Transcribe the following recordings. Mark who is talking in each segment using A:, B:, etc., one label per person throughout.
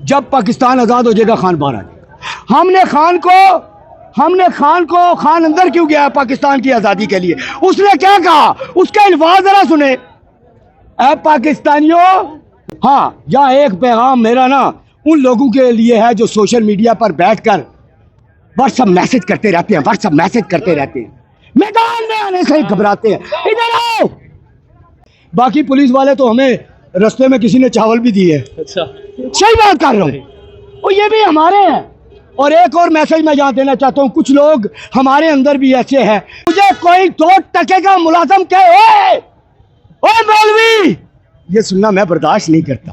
A: جب پاکستان آزاد ہو جائے گا خان باہر آ جائے گا. ہم نے خان کو خان اندر کیوں گیا پاکستان کی آزادی کے لیے؟ اس نے کیا کہا؟ اس کے الفاظ ذرا سنیں. اے پاکستانیوں، ہاں یہاں ایک پیغام میرا نا ان لوگوں کے لیے ہے جو سوشل میڈیا پر بیٹھ کر واٹس ایپ میسج کرتے رہتے ہیں، میدان میں آنے سے گھبراتے ہیں. ادھر آؤ. باقی پولیس والے تو ہمیں رستے میں کسی نے چاول بھی دیے.
B: اچھا،
A: صحیح بات کر رہا ہوں. اور یہ بھی ہمارے ہیں. اور ایک اور میسج میں یہاں دینا چاہتا ہوں، کچھ لوگ ہمارے اندر بھی ایسے ہیں. مجھے کوئی 2 ٹکے کا ملازم کہے اے مولوی، یہ سننا میں برداشت نہیں کرتا.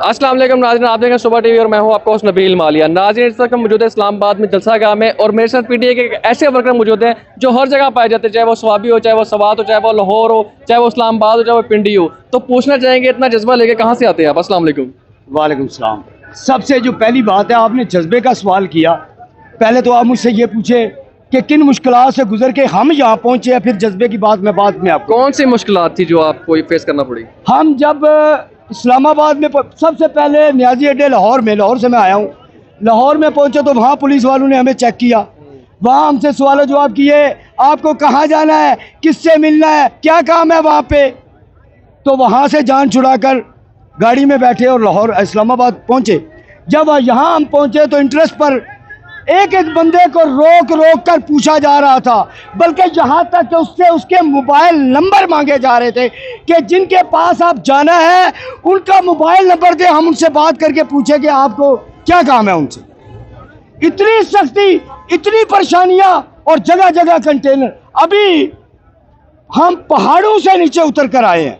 B: السلام علیکم ناظرین، آپ دیکھ رہے ہیں صبح ٹی وی اور میں ہوں آپ کا ہوسٹ نبیل مالیہ. ناظرین اس وقت موجود ہے اسلام آباد میں جلسہ گاہ میں، اور میرے ساتھ پی ٹی اے کے ایسے ورکر موجود ہیں جو ہر جگہ پائے جاتے ہیں، چاہے وہ سوابی ہو، چاہے وہ سوات ہو، چاہے وہ لاہور ہو، چاہے وہ اسلام آباد ہو، چاہے وہ پنڈی ہو. تو پوچھنا چاہیں گے اتنا جذبہ لے کے کہاں سے آتے ہیں آپ؟ السلام علیکم.
A: وعلیکم السلام. سب سے جو پہلی بات ہے، آپ نے جذبے کا سوال کیا. پہلے تو آپ مجھ سے یہ پوچھے کہ کن مشکلات سے گزر کے ہم یہاں پہنچے ہیں، پھر جذبے کی بات میں آپ کو.
B: کون سی مشکلات تھی جو آپ کو فیس کرنا پڑی؟
A: ہم جب اسلام آباد میں سب سے پہلے نیازی اڈے لاہور سے میں آیا ہوں. لاہور میں پہنچے تو وہاں پولیس والوں نے ہمیں چیک کیا. وہاں ہم سے سوال و جواب کیے، آپ کو کہاں جانا ہے، کس سے ملنا ہے، کیا کام ہے وہاں پہ. تو وہاں سے جان چھڑا کر گاڑی میں بیٹھے اور لاہور اسلام آباد پہنچے. جب یہاں ہم پہنچے تو انٹرسٹ پر ایک بندے کو روک کر پوچھا جا رہا تھا، بلکہ یہاں تک کہ اس سے اس کے موبائل نمبر مانگے جا رہے تھے کہ جن کے پاس آپ جانا ہے ان کا موبائل نمبر دے، ہم ان سے بات کر کے پوچھیں کہ آپ کو کیا کام ہے ان سے. اتنی سختی، اتنی پریشانیاں اور جگہ جگہ کنٹینر. ابھی ہم پہاڑوں سے نیچے اتر کر آئے ہیں،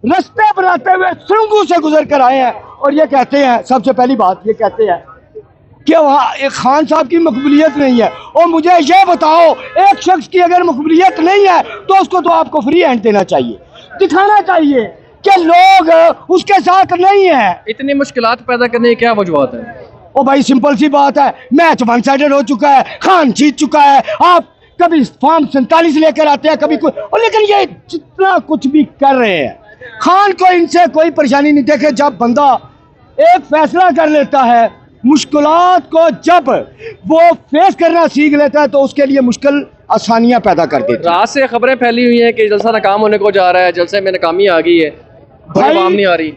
A: رستے بناتے ہوئے سرنگوں سے گزر کر آئے ہیں، اور یہ کہتے ہیں، سب سے پہلی بات یہ کہتے ہیں کہ وہاں ایک خان صاحب کی مقبولیت نہیں ہے. اور مجھے یہ بتاؤ، ایک شخص کی اگر مقبولیت نہیں ہے تو اس کو تو آپ کو فری ہینڈ دینا چاہیے، دکھانا چاہیے کہ لوگ اس کے ساتھ نہیں ہیں.
B: اتنی مشکلات پیدا کرنے کی کیا وجوہات ہیں؟
A: او بھائی سمپل سی بات ہے، میچ 1 سائیڈڈ ہو چکا ہے، خان جیت چکا ہے. آپ کبھی فارم 47 لے کر آتے ہیں، کبھی کوئی، لیکن یہ جتنا کچھ بھی کر رہے ہیں، خان کو ان سے کوئی پریشانی نہیں. دیکھے جب بندہ ایک فیصلہ کر لیتا ہے، مشکلات کو جب وہ فیس کرنا سیکھ لیتا ہے تو اس کے لیے مشکل آسانیاں پیدا کر دیتی ہیں.
B: رات سے خبریں پھیلی ہوئی ہیں کہ جلسہ ناکام ہونے کو جا رہا ہے، جلسے میں ناکامی آ گئی ہے، کوئی عوام نہیں آ رہی.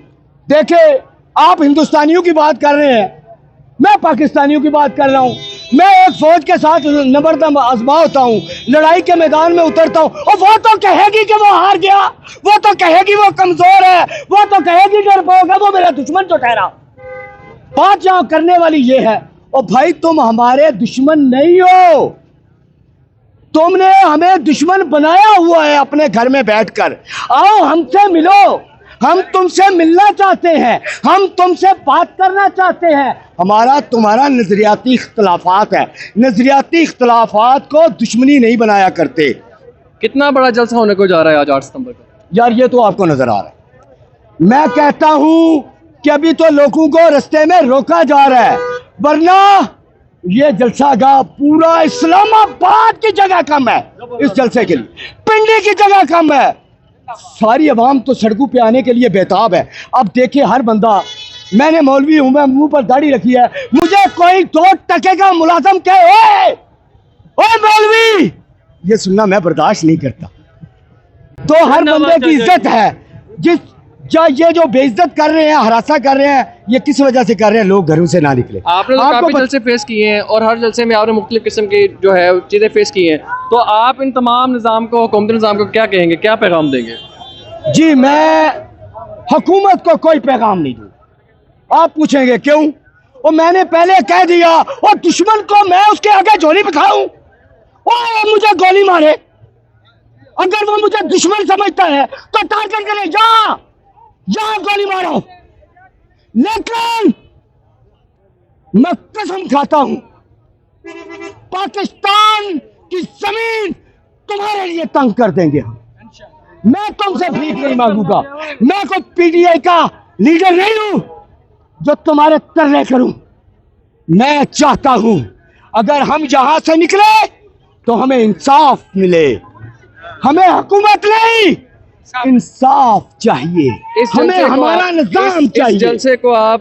A: دیکھیں، آپ ہندوستانیوں کی بات کر رہے ہیں، میں پاکستانیوں کی بات کر رہا ہوں. میں ایک فوج کے ساتھ نبردم آزما ہوتا ہوں، لڑائی کے میدان میں اترتا ہوں، اور وہ تو کہے گی کہ وہ ہار گیا، وہ تو کہے گی وہ کمزور ہے، وہ تو کہے گی ڈرپوک ہے، وہ میرا دشمن تو ٹھہرا. بات یہاں کرنے والی یہ ہے، اور بھائی تم ہمارے دشمن نہیں ہو، تم نے ہمیں دشمن بنایا ہوا ہے اپنے گھر میں بیٹھ کر. آؤ ہم سے ملو، ہم تم سے ملنا چاہتے ہیں، ہم تم سے بات کرنا چاہتے ہیں. ہمارا تمہارا نظریاتی اختلافات ہے، نظریاتی اختلافات کو دشمنی نہیں بنایا کرتے.
B: کتنا بڑا جلسہ ہونے کو جا رہا ہے آج 8 ستمبر کو؟
A: یار یہ تو آپ کو نظر آ رہا ہے. میں کہتا ہوں کہ ابھی تو لوگوں کو رستے میں روکا جا رہا ہے، ورنہ یہ جلسہ گاہ پورا اسلام آباد کی جگہ کم ہے اس جلسے کے لیے، پنڈی کی جگہ کم ہے. ساری عوام تو سڑکوں پہ آنے کے لیے بےتاب ہے. اب دیکھیں ہر بندہ، میں نے مولوی ہوں، میں منہ پر داڑھی رکھی ہے، مجھے کوئی 2 ٹکے کا ملازم کہے اے مولوی، یہ سننا میں برداشت نہیں کرتا. تو ہر بندے کی عزت ہے. یہ جو بے عزت کر رہے ہیں، ہراساں کر رہے ہیں، یہ کس وجہ سے کر رہے ہیں؟ لوگ گھروں سے نہ نکلے.
B: آپ نے کافی جلسے فیس کیے ہیں، اور ہر جلسے میں آپ نے مختلف قسم کی جو ہے چیزیں فیس کی ہیں، تو آپ ان تمام نظام کو، حکومتی نظام کو کیا کہیں گے، کیا پیغام دیں گے؟
A: جی میں حکومت کو کوئی پیغام نہیں دوں. آپ پوچھیں گے کیوں؟ اور میں نے پہلے کہہ دیا، اور دشمن کو میں اس کے آگے جھولی بکھاؤں، اور مجھے گولی مارے. اگر وہ مجھے دشمن سمجھتا ہے تو ٹارگٹ کرے، جا گولی مارو. لیکن میں قسم کھاتا ہوں، پاکستان کی زمین تمہارے لیے تنگ کر دیں گے ہم. میں تم سے بھیک نہیں مانگوں گا. میں کوئی پی ٹی آئی کا لیڈر نہیں ہوں جو تمہارے ترلے کروں. میں چاہتا ہوں اگر ہم یہاں سے نکلے تو ہمیں انصاف ملے. ہمیں حکومت نہیں، انصاف چاہیے، ہمیں ہمارا نظام چاہیے.
B: اس جلسے کو آپ